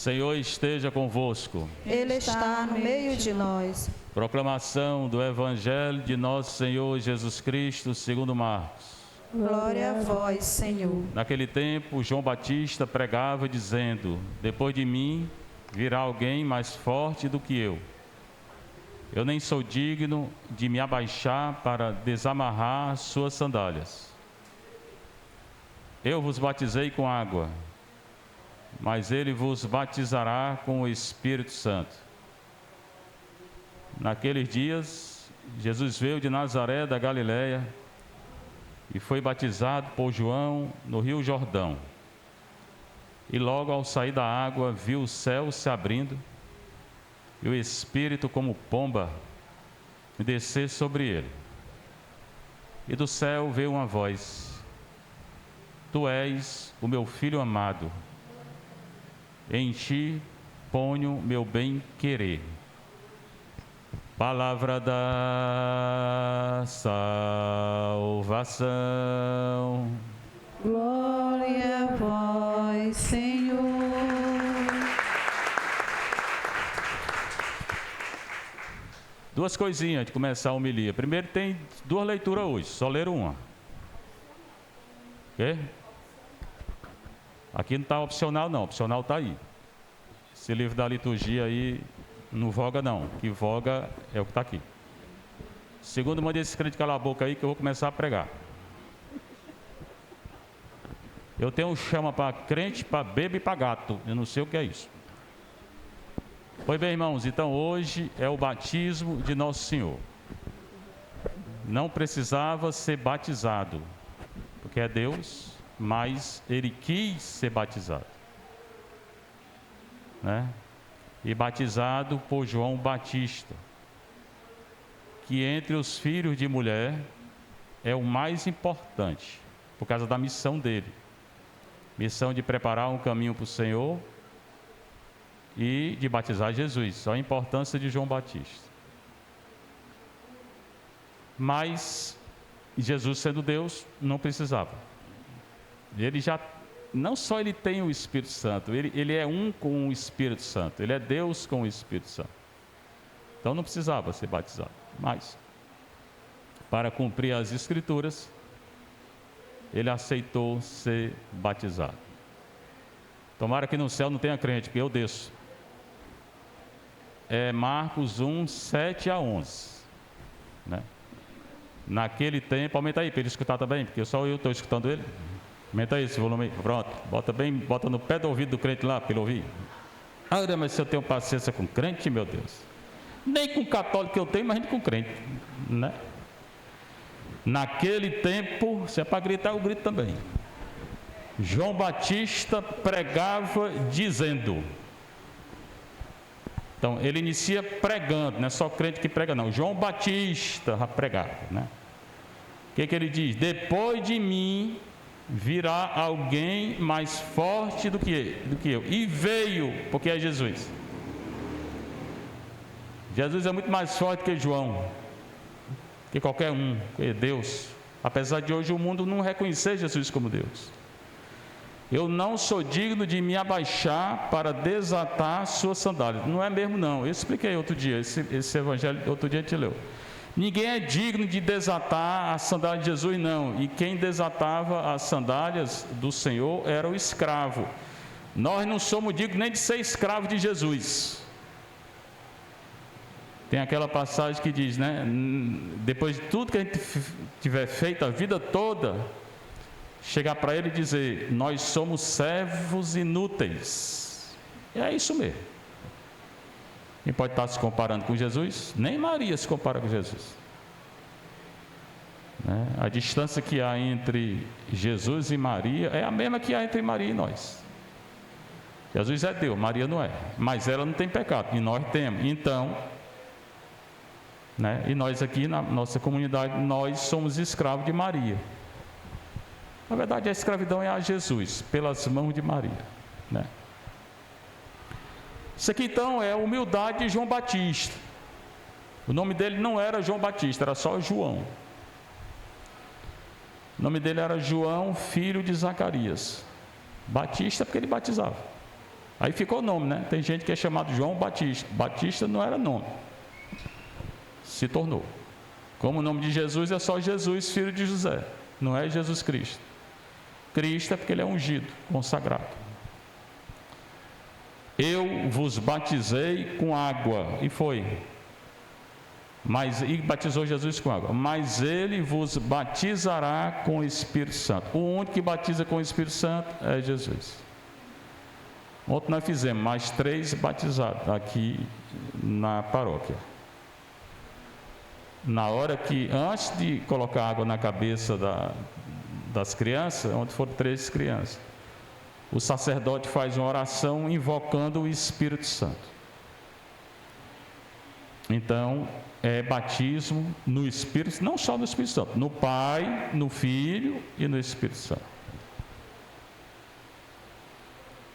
Senhor esteja convosco. Ele está no meio de nós. Proclamação do Evangelho de nosso Senhor Jesus Cristo, segundo Marcos. Glória a vós, Senhor. Naquele tempo, João Batista pregava dizendo: depois de mim virá alguém mais forte do que eu. Eu nem sou digno de me abaixar para desamarrar suas sandálias. Eu vos batizei com água, mas ele vos batizará com o Espírito Santo. Naqueles dias, Jesus veio de Nazaré da Galileia e foi batizado por João no Rio Jordão. E logo ao sair da água, viu o céu se abrindo e o Espírito como pomba descer sobre ele. E do céu veio uma voz: Tu és o meu Filho amado, em ti ponho meu bem-querer. Palavra da salvação. Glória a vós, Senhor. Duas coisinhas antes de começar a homilia. Primeiro, tem duas leituras hoje, só leram uma. Ok? Aqui não está opcional não, opcional está aí. Esse livro da liturgia aí não voga não, o que voga é o que está aqui. Segundo, mande esse crente calar a boca aí que eu vou começar a pregar. Eu tenho um chama para crente, para bebê e para gato, eu não sei o que é isso. Pois bem, irmãos, então hoje é o batismo de Nosso Senhor. Não precisava ser batizado, porque é Deus, mas Ele quis ser batizado, né? E batizado por João Batista, que entre os filhos de mulher é o mais importante, por causa da missão dele. Missão de preparar um caminho para o Senhor e de batizar Jesus. Olha a importância de João Batista. Mas Jesus, sendo Deus, não precisava. Ele já, não só ele tem o Espírito Santo, ele é um com o Espírito Santo, ele é Deus com o Espírito Santo. Então não precisava ser batizado. Mas, para cumprir as Escrituras, ele aceitou ser batizado. Tomara que no céu não tenha crente, porque eu desço. É Marcos 1, 7 a 11. Né? Naquele tempo, aumenta aí para ele escutar também, porque só eu estou escutando ele. Aumenta aí esse volume aí, pronto. Bota no pé do ouvido do crente lá, para ele ouvir. Olha, mas se eu tenho paciência com crente, meu Deus. Nem com católico eu tenho, mas nem com crente. Né? Naquele tempo, se é para gritar, eu grito também. João Batista pregava dizendo. Então, ele inicia pregando, não é só crente que prega não. João Batista pregava, né? O que ele diz? Depois de mim virá alguém mais forte do que eu. E veio, porque é Jesus. Jesus é muito mais forte que João, que qualquer um, que é Deus. Apesar de hoje o mundo não reconhecer Jesus como Deus. Eu não sou digno de me abaixar para desatar suas sandálias. Não é mesmo não, eu expliquei outro dia, esse evangelho, outro dia a gente leu. Ninguém é digno de desatar as sandálias de Jesus, não. E quem desatava as sandálias do Senhor era o escravo. Nós não somos dignos nem de ser escravo de Jesus. Tem aquela passagem que diz, né? Depois de tudo que a gente tiver feito a vida toda, chegar para ele e dizer: nós somos servos inúteis. É isso mesmo. Quem pode estar se comparando com Jesus? Nem Maria se compara com Jesus. Né? A distância que há entre Jesus e Maria é a mesma que há entre Maria e nós. Jesus é Deus, Maria não é. Mas ela não tem pecado, e nós temos. Então, né? E nós aqui na nossa comunidade, nós somos escravos de Maria. Na verdade, a escravidão é a Jesus, pelas mãos de Maria. Né? Isso aqui então é a humildade de João Batista. O nome dele não era João Batista, era só João. O nome dele era João, filho de Zacarias. Batista porque ele batizava. Aí ficou o nome, né? Tem gente que é chamado João Batista. Batista não era nome. Se tornou. Como o nome de Jesus é só Jesus, filho de José. Não é Jesus Cristo. Cristo é porque ele é ungido, consagrado. Eu vos batizei com água. E foi. E batizou Jesus com água. Mas ele vos batizará com o Espírito Santo. O único que batiza com o Espírito Santo é Jesus. Ontem nós fizemos mais 3 batizados aqui na paróquia. Na hora que, antes de colocar água na cabeça das crianças, onde foram 3 crianças, o sacerdote faz uma oração invocando o Espírito Santo. Então, é batismo no Espírito, não só no Espírito Santo, no Pai, no Filho e no Espírito Santo.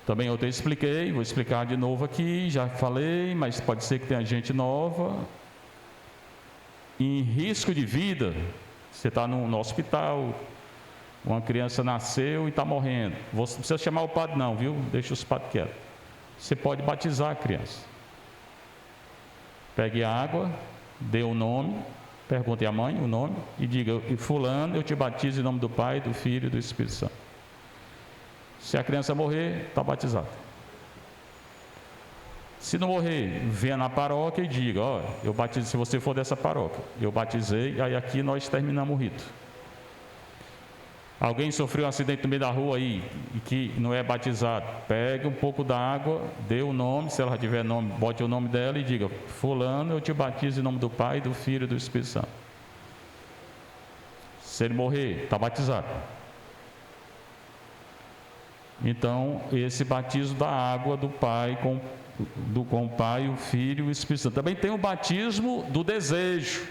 Também eu te expliquei, vou explicar de novo aqui, já falei, mas pode ser que tenha gente nova. Em risco de vida, você está no hospital, uma criança nasceu e está morrendo. Você não precisa chamar o padre não, viu? Deixa os padres quietos. Você pode batizar a criança. Pegue a água, dê o nome, pergunte à mãe o nome e diga: fulano, eu te batizo em nome do Pai, do Filho e do Espírito Santo. Se a criança morrer, está batizada. Se não morrer, venha na paróquia e diga: ó, eu batizei, se você for dessa paróquia, eu batizei, aí aqui nós terminamos o rito. Alguém sofreu um acidente no meio da rua aí e que não é batizado, pegue um pouco da água, dê o nome, se ela tiver nome, bote o nome dela e diga: fulano, eu te batizo em nome do Pai, do Filho e do Espírito Santo. Se ele morrer, está batizado. Então, esse batismo da água do Pai com o Pai, o Filho e o Espírito Santo. Também tem o batismo do desejo.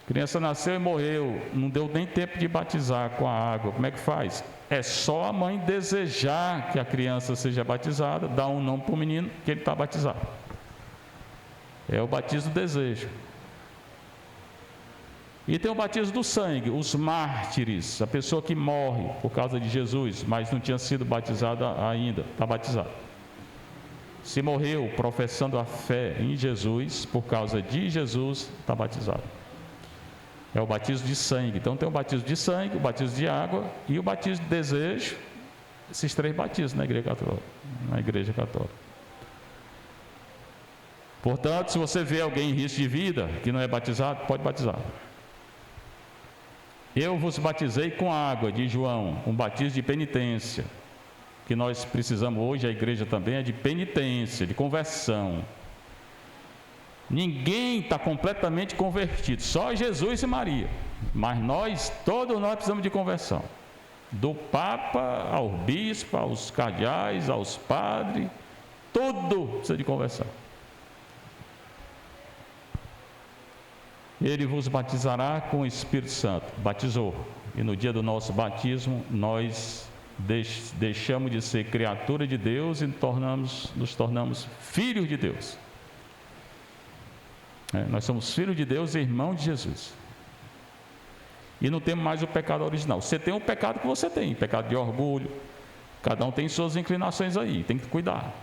A criança nasceu e morreu, não deu nem tempo de batizar com a água. Como é que faz? É só a mãe desejar que a criança seja batizada, dar um nome para o menino que ele está batizado. É o batismo do desejo. E tem o batismo do sangue, os mártires, a pessoa que morre por causa de Jesus, mas não tinha sido batizada ainda, está batizado. Se morreu professando a fé em Jesus, por causa de Jesus, está batizado. É o batismo de sangue. Então tem o batismo de sangue, o batismo de água e o batismo de desejo. Esses 3 batismos na Igreja Católica. Portanto, se você vê alguém em risco de vida que não é batizado, pode batizar. Eu vos batizei com água, de João, um batismo de penitência. Que nós precisamos hoje, a igreja também, é de penitência, de conversão. Ninguém está completamente convertido, só Jesus e Maria. Mas todos nós precisamos de conversão. Do Papa ao Bispo, aos cardeais, aos padres, tudo precisa de conversão. Ele vos batizará com o Espírito Santo. Batizou. E no dia do nosso batismo, nós deixamos de ser criatura de Deus e nos tornamos filhos de Deus. Nós somos filhos de Deus e irmãos de Jesus. E não temos mais o pecado original. Você tem o pecado que você tem, pecado de orgulho. Cada um tem suas inclinações aí, tem que cuidar,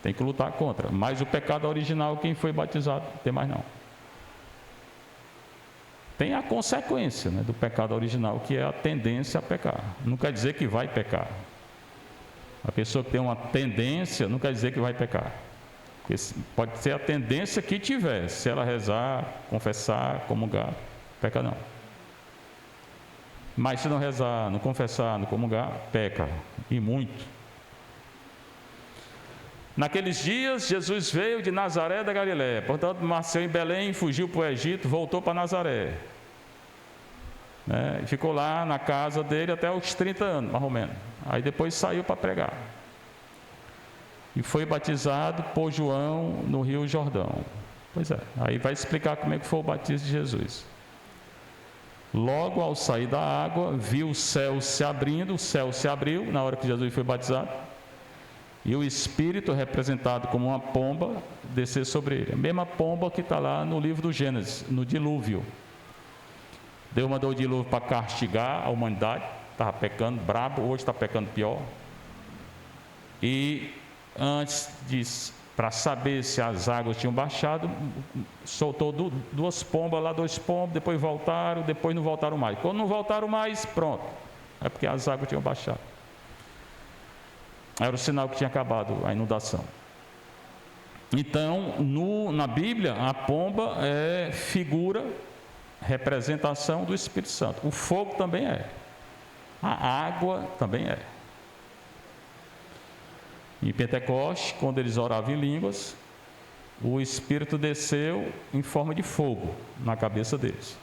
tem que lutar contra. Mas o pecado original, quem foi batizado, não tem mais não. Tem a consequência, do pecado original, que é a tendência a pecar. Não quer dizer que vai pecar. A pessoa que tem uma tendência não quer dizer que vai pecar. Porque pode ser a tendência que tiver. Se ela rezar, confessar, comungar, peca não. Mas se não rezar, não confessar, não comungar, peca. E muito. Naqueles dias, Jesus veio de Nazaré da Galiléia. Portanto, nasceu em Belém, fugiu para o Egito, voltou para Nazaré. E ficou lá na casa dele até os 30 anos, mais ou menos. Aí depois saiu para pregar. E foi batizado por João no Rio Jordão. Pois é, aí vai explicar como é que foi o batismo de Jesus. Logo ao sair da água, viu o céu se abrindo, o céu se abriu na hora que Jesus foi batizado. E o Espírito, representado como uma pomba, descer sobre ele. A mesma pomba que está lá no livro do Gênesis, no dilúvio. Deus mandou o dilúvio para castigar a humanidade. Estava pecando brabo, hoje está pecando pior. E antes para saber se as águas tinham baixado, soltou duas pombas lá, dois pombos, depois voltaram, depois não voltaram mais. Quando não voltaram mais, pronto, é porque as águas tinham baixado. Era o sinal que tinha acabado a inundação. Então, na Bíblia, a pomba é figura, representação do Espírito Santo. O fogo também é. A água também é. Em Pentecostes, quando eles oravam em línguas, o Espírito desceu em forma de fogo na cabeça deles.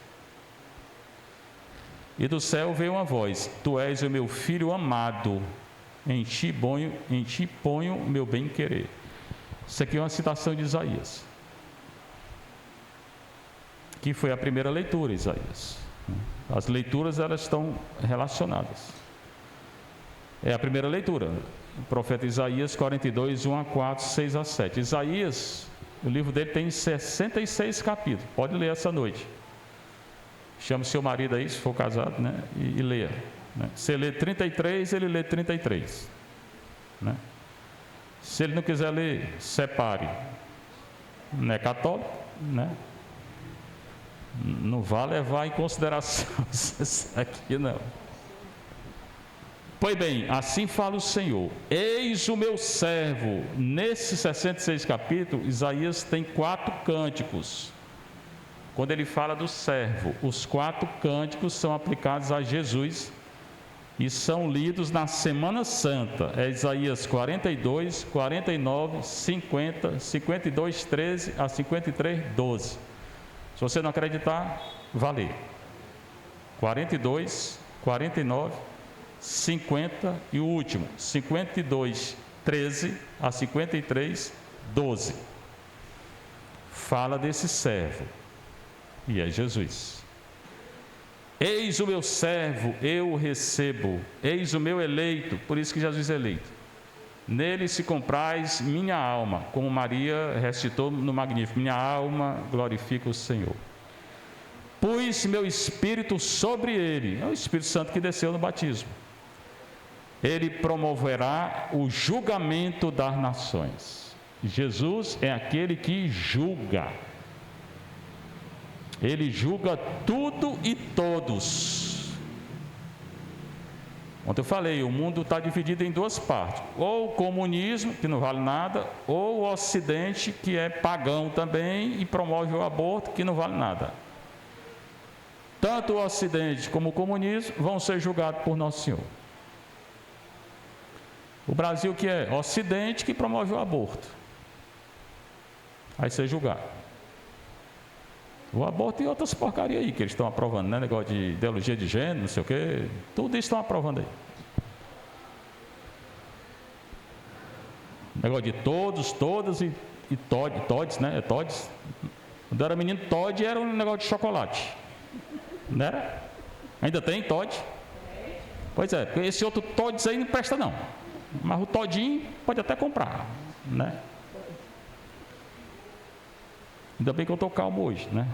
E do céu veio uma voz: Tu és o meu filho amado, em ti ponho o meu bem-querer. Isso aqui é uma citação de Isaías, que foi a primeira leitura, Isaías. As leituras, elas estão relacionadas. É a primeira leitura, o profeta Isaías 42, 1 a 4, 6 a 7. Isaías, o livro dele tem 66 capítulos, pode ler essa noite. Chame seu marido aí, se for casado, né? E leia. Né? Se ele lê 33, ele lê 33. Né? Se ele não quiser ler, separe. Não é católico, né? Não vai levar em consideração isso aqui, não. Pois bem, assim fala o Senhor: eis o meu servo. Nesses 66 capítulos, Isaías tem 4 cânticos. Quando ele fala do servo, os 4 cânticos são aplicados a Jesus e são lidos na Semana Santa. É Isaías 42, 49, 50, 52, 13 a 53, 12. Se você não acreditar, vá ler. 42, 49, 50 e o último, 52, 13 a 53, 12. Fala desse servo, e é Jesus. Eis o meu servo, eu o recebo. Eis o meu eleito, por isso que Jesus é eleito. Nele se compraz minha alma, como Maria recitou no Magnífico: minha alma glorifica o Senhor. Pus meu Espírito sobre ele, é o Espírito Santo que desceu no batismo. Ele promoverá o julgamento das nações. Jesus é aquele que julga. Ele julga tudo e todos. Ontem eu falei, o mundo está dividido em 2 partes: ou o comunismo, que não vale nada, ou o Ocidente, que é pagão também e promove o aborto, que não vale nada. Tanto o Ocidente como o comunismo vão ser julgados por Nosso Senhor. O Brasil, que é Ocidente, que promove o aborto, vai ser julgado. O aborto e outras porcarias aí que eles estão aprovando, né? Negócio de ideologia de gênero, não sei o quê, tudo isso estão aprovando aí. Negócio de todos, todas e todes, né? É todes. Quando eu era menino, Todd era um negócio de chocolate. Não era? Ainda tem Todd? Pois é, porque esse outro Tods aí não presta não. Mas o todinho pode até comprar, né? Ainda bem que eu estou calmo hoje, né?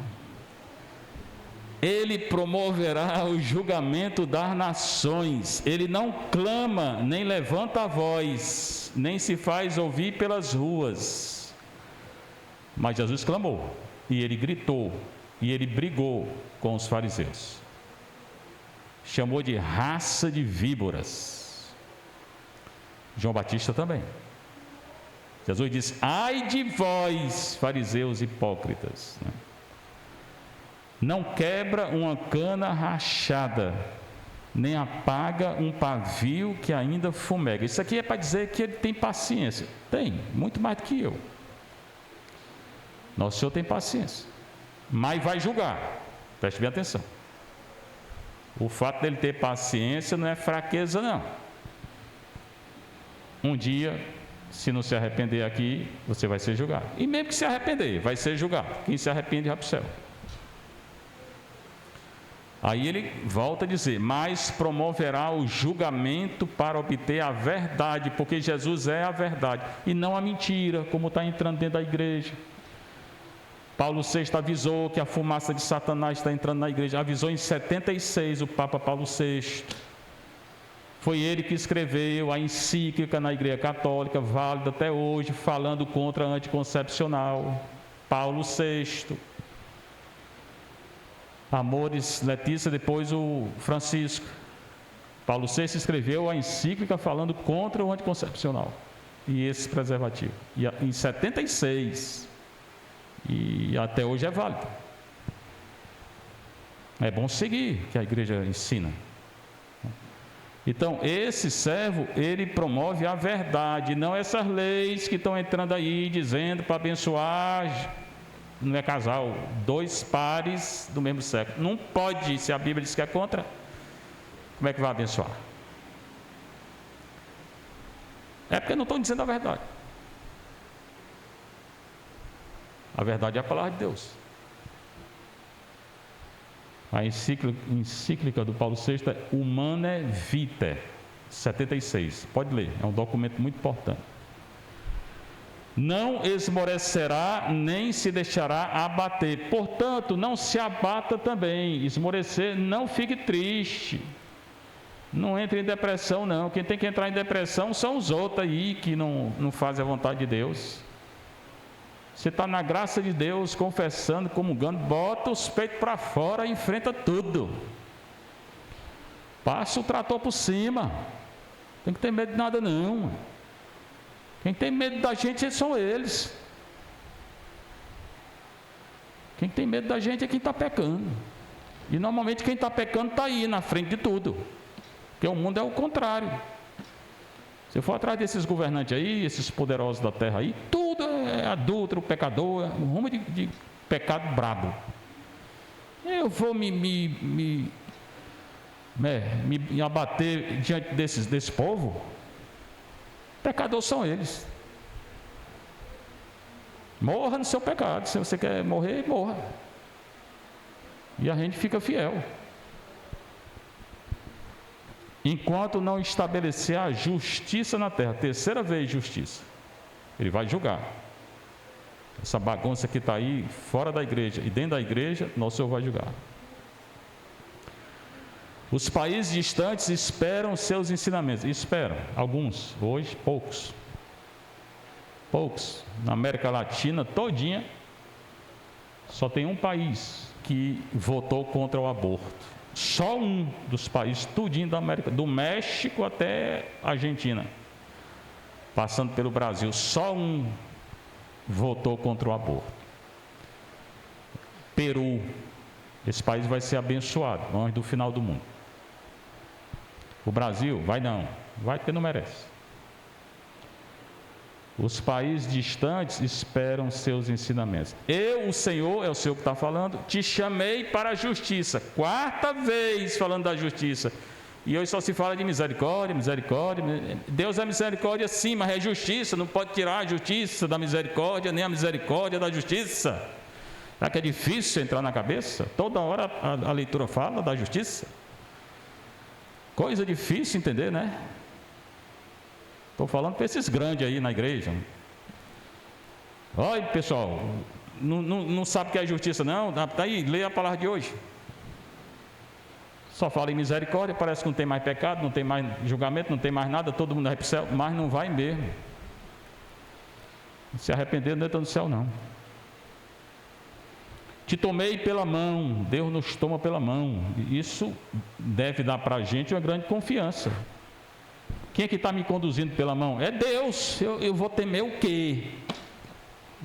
Ele promoverá o julgamento das nações. Ele não clama, nem levanta a voz, nem se faz ouvir pelas ruas. Mas Jesus clamou, e ele gritou, e ele brigou com os fariseus. Chamou de raça de víboras. João Batista também. Jesus disse: ai de vós, fariseus hipócritas, não quebra uma cana rachada, nem apaga um pavio que ainda fumega. Isso aqui é para dizer que ele tem paciência. Tem, muito mais do que eu. Nosso Senhor tem paciência, mas vai julgar. Preste bem atenção. O fato dele ter paciência não é fraqueza, não. Um dia, se não se arrepender aqui, você vai ser julgado. E mesmo que se arrepender, vai ser julgado. Quem se arrepende vai para o céu. Aí ele volta a dizer: mas promoverá o julgamento para obter a verdade, porque Jesus é a verdade, e não a mentira, como está entrando dentro da igreja. Paulo VI avisou que a fumaça de Satanás está entrando na igreja. Avisou em 76 o Papa Paulo VI. Foi ele que escreveu a encíclica na Igreja Católica, válida até hoje, falando contra a anticoncepcional. Paulo VI. Amores Letícia, depois o Francisco. Paulo VI escreveu a encíclica falando contra o anticoncepcional e esse preservativo. E em 76. E até hoje é válido. É bom seguir o que a igreja ensina. Então, esse servo, ele promove a verdade, não essas leis que estão entrando aí, dizendo para abençoar, não é casal, 2 pares do mesmo sexo. Não pode, se a Bíblia diz que é contra, como é que vai abençoar? É porque não estão dizendo a verdade. A verdade é a palavra de Deus. A encíclica do Paulo VI é Humanae Vitae, 76. Pode ler, é um documento muito importante. Não esmorecerá, nem se deixará abater. Portanto, não se abata também. Esmorecer, não fique triste. Não entre em depressão, não. Quem tem que entrar em depressão são os outros aí que não fazem a vontade de Deus. Você está na graça de Deus, confessando, comungando, bota os peitos para fora e enfrenta tudo. Passa o trator por cima. Não tem que ter medo de nada, não. Quem tem medo da gente são eles. Quem tem medo da gente é quem está pecando. E normalmente quem está pecando está aí, na frente de tudo. Porque o mundo é o contrário. Se for atrás desses governantes aí, esses poderosos da terra aí, tudo é adúltero, pecador, é um rumo de pecado brabo. Eu vou me abater diante desse povo? Pecadores são eles. Morra no seu pecado. Se você quer morrer, morra. E a gente fica fiel. Enquanto não estabelecer a justiça na terra. Terceira vez justiça. Ele vai julgar. Essa bagunça que está aí fora da igreja e dentro da igreja, nosso Senhor vai julgar. Os países distantes esperam seus ensinamentos. Esperam, alguns, hoje poucos. Poucos. Na América Latina todinha, só tem um país que votou contra o aborto. Só um dos países tudinho da América, do México até a Argentina, passando pelo Brasil, só um votou contra o aborto. Peru, esse país vai ser abençoado antes do final do mundo. O Brasil, vai não, vai porque não merece. Os países distantes esperam seus ensinamentos. Eu, o Senhor, é o Senhor que está falando, te chamei para a justiça. 4ª vez falando da justiça. E hoje só se fala de misericórdia, misericórdia. Deus é misericórdia sim, mas é justiça. Não pode tirar a justiça da misericórdia, nem a misericórdia da justiça. Será que é difícil entrar na cabeça? Toda hora a leitura fala da justiça. Coisa difícil entender, né? Estou falando para esses grandes aí na igreja. Olha, pessoal, não sabe o que é justiça, não? Está aí, lê a palavra de hoje. Só fala em misericórdia, parece que não tem mais pecado, não tem mais julgamento, não tem mais nada, todo mundo vai para o céu, mas não vai mesmo. Se arrepender, não entra no céu, não. Te tomei pela mão, Deus nos toma pela mão. Isso deve dar para a gente uma grande confiança. Quem é que está me conduzindo pela mão? É Deus. Eu vou temer o quê?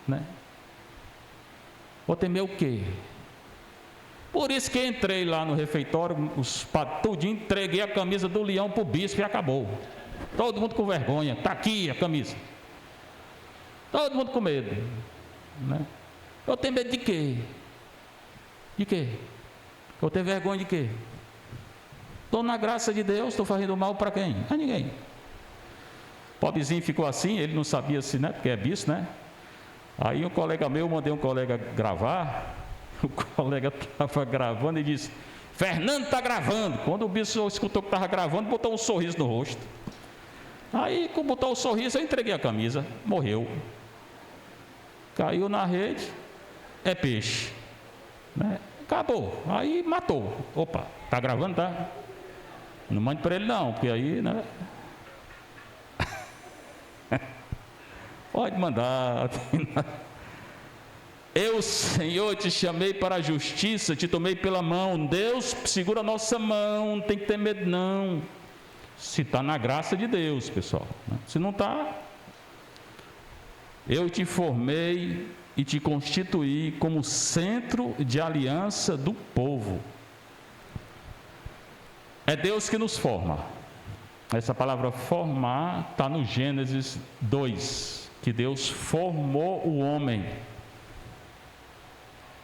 Né? Vou temer o quê? Por isso que entrei lá no refeitório, os patudinhos, entreguei a camisa do leão para o bispo e acabou. Todo mundo com vergonha. Está aqui a camisa. Todo mundo com medo. Né? Eu tenho medo de quê? De quê? Eu tenho vergonha de quê? Estou na graça de Deus, estou fazendo mal para quem? A ninguém. Pobrezinho ficou assim, ele não sabia se, né? Porque é bispo, né? Aí um colega meu, mandei um colega gravar, o colega estava gravando e disse, Fernando está gravando. Quando o bispo escutou que estava gravando, botou um sorriso no rosto. Aí, quando botou o sorriso, eu entreguei a camisa, morreu. Caiu na rede, é peixe. Né? Acabou, aí matou. Opa, está gravando, tá? Não mande para ele não, porque aí, né? Pode mandar. Eu, Senhor, te chamei para a justiça, te tomei pela mão. Deus segura a nossa mão, não tem que ter medo não. Se está na graça de Deus, pessoal, né? Se não está, eu te formei e te constituí como centro de aliança do povo. É Deus que nos forma. Essa palavra formar está no Gênesis 2, que Deus formou o homem.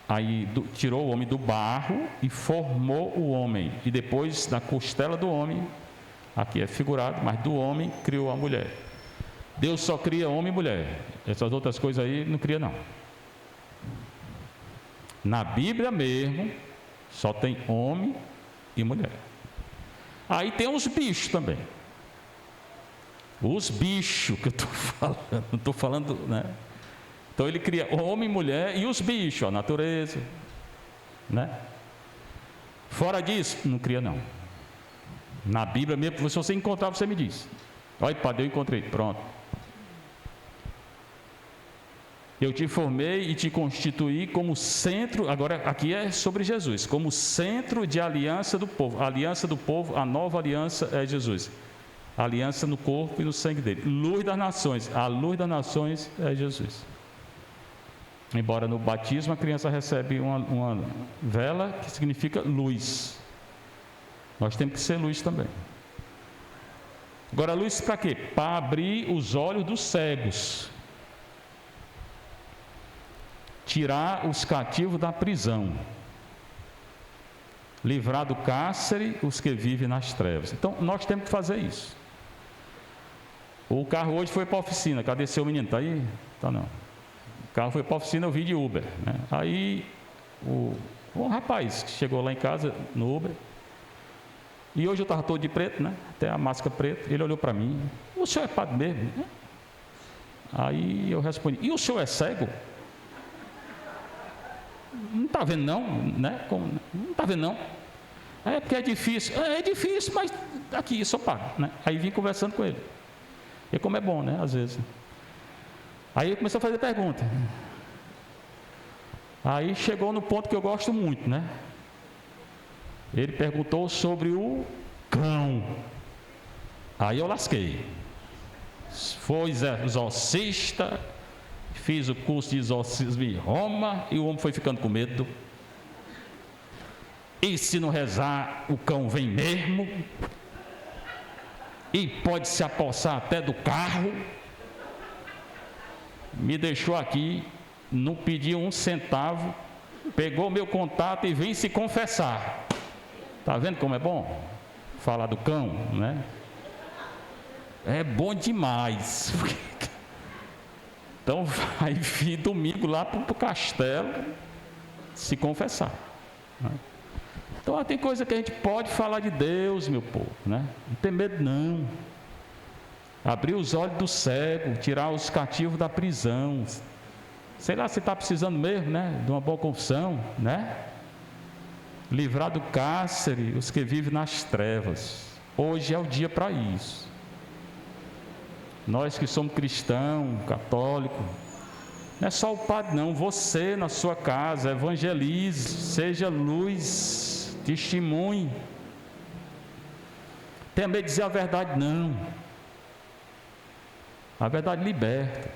Aí tirou o homem do barro e formou o homem. E depois, na costela do homem, aqui é figurado, mas do homem criou a mulher. Deus só cria homem e mulher. Essas outras coisas aí não cria não. Na Bíblia mesmo, só tem homem e mulher. Aí tem os bichos também. Os bichos que eu estou falando, não estou falando, né? Então ele cria homem e mulher e os bichos, a natureza, né? Fora disso, não cria não. Na Bíblia mesmo, se você encontrar, você me diz. Olha, padre, eu encontrei, pronto. Eu te formei e te constituí como centro, agora aqui é sobre Jesus, como centro de aliança do povo. A aliança do povo, a nova aliança é Jesus. A aliança no corpo e no sangue dele. Luz das nações, a luz das nações é Jesus. Embora no batismo a criança recebe uma vela que significa luz. Nós temos que ser luz também. Agora, luz para quê? Para abrir os olhos dos cegos. Tirar os cativos da prisão. Livrar do cárcere os que vivem nas trevas. Então, nós temos que fazer isso. O carro hoje foi para a oficina. Cadê seu menino? Está aí? Está não. O carro foi para a oficina, eu vim de Uber, né? Aí, um rapaz que chegou lá em casa, no Uber, e hoje eu estava todo de preto, né? Até a máscara preta. Ele olhou para mim: o senhor é padre mesmo? Aí eu respondi: e o senhor é cego? Não está vendo não, né? Não está vendo não. É porque é difícil. É difícil, mas aqui, sou padre, né? Aí vim conversando com ele. E como é bom, né? Às vezes. Aí ele começou a fazer pergunta. Aí chegou no ponto que eu gosto muito, né? Ele perguntou sobre o cão. Aí eu lasquei. Foi exorcista, fiz o curso de exorcismo em Roma e o homem foi ficando com medo. E se não rezar, o cão vem mesmo. E pode se apossar até do carro. Me deixou aqui, não pediu um centavo, pegou meu contato e veio se confessar. Está vendo como é bom? Falar do cão, né? É bom demais. Então vai vir domingo lá para o castelo se confessar, né? Então tem coisa que a gente pode falar de Deus, meu povo, né? Não tem medo não. Abrir os olhos do cego, tirar os cativos da prisão. Sei lá, você está precisando mesmo, né? De uma boa confissão, né? Livrar do cárcere os que vivem nas trevas. Hoje é o dia para isso. Nós que somos cristãos, católicos, não é só o padre não, você na sua casa, evangelize, seja luz, testemunhe. Tenha medo de dizer a verdade não. A verdade liberta.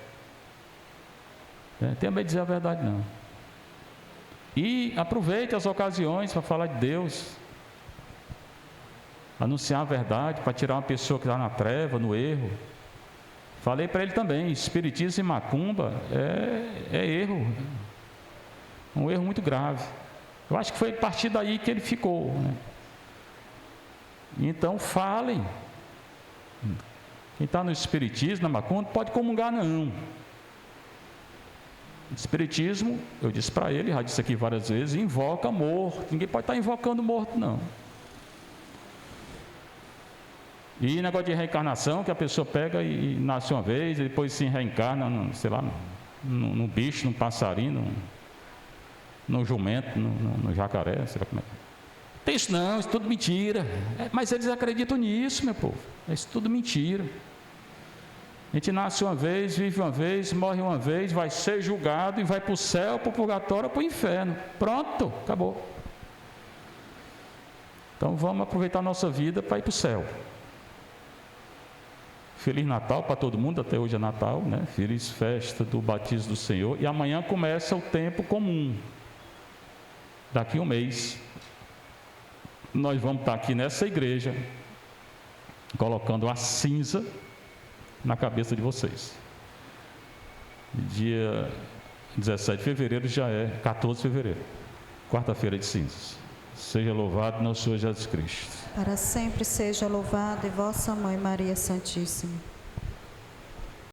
Tenha medo de dizer a verdade não. E aproveite as ocasiões para falar de Deus. Anunciar a verdade, para tirar uma pessoa que está na treva, no erro. Falei para ele também, espiritismo e macumba é erro. Um erro muito grave. Eu acho que foi a partir daí que ele ficou, né? Então falem. Quem está no espiritismo, na macumba, não pode comungar não. Espiritismo, eu disse para ele, já disse aqui várias vezes, invoca morto. Ninguém pode estar invocando morto não. E negócio de reencarnação, que a pessoa pega e nasce uma vez, e depois se reencarna, sei lá, no bicho, no passarinho, no jumento, no jacaré, sei lá como é. Tem isso não, isso tudo mentira. Mas eles acreditam nisso, meu povo. Isso tudo mentira. A gente nasce uma vez, vive uma vez, morre uma vez, vai ser julgado e vai para o céu, para o purgatório, para o inferno. Pronto, acabou. Então vamos aproveitar a nossa vida para ir para o céu. Feliz Natal para todo mundo, até hoje é Natal, né? Feliz festa do batismo do Senhor. E amanhã começa o tempo comum. Daqui a um mês, nós vamos estar aqui nessa igreja, colocando a cinza na cabeça de vocês. Dia 17 de fevereiro já é 14 de fevereiro, quarta-feira de cinzas. Seja louvado nosso Senhor Jesus Cristo. Para sempre seja louvado e vossa Mãe Maria Santíssima.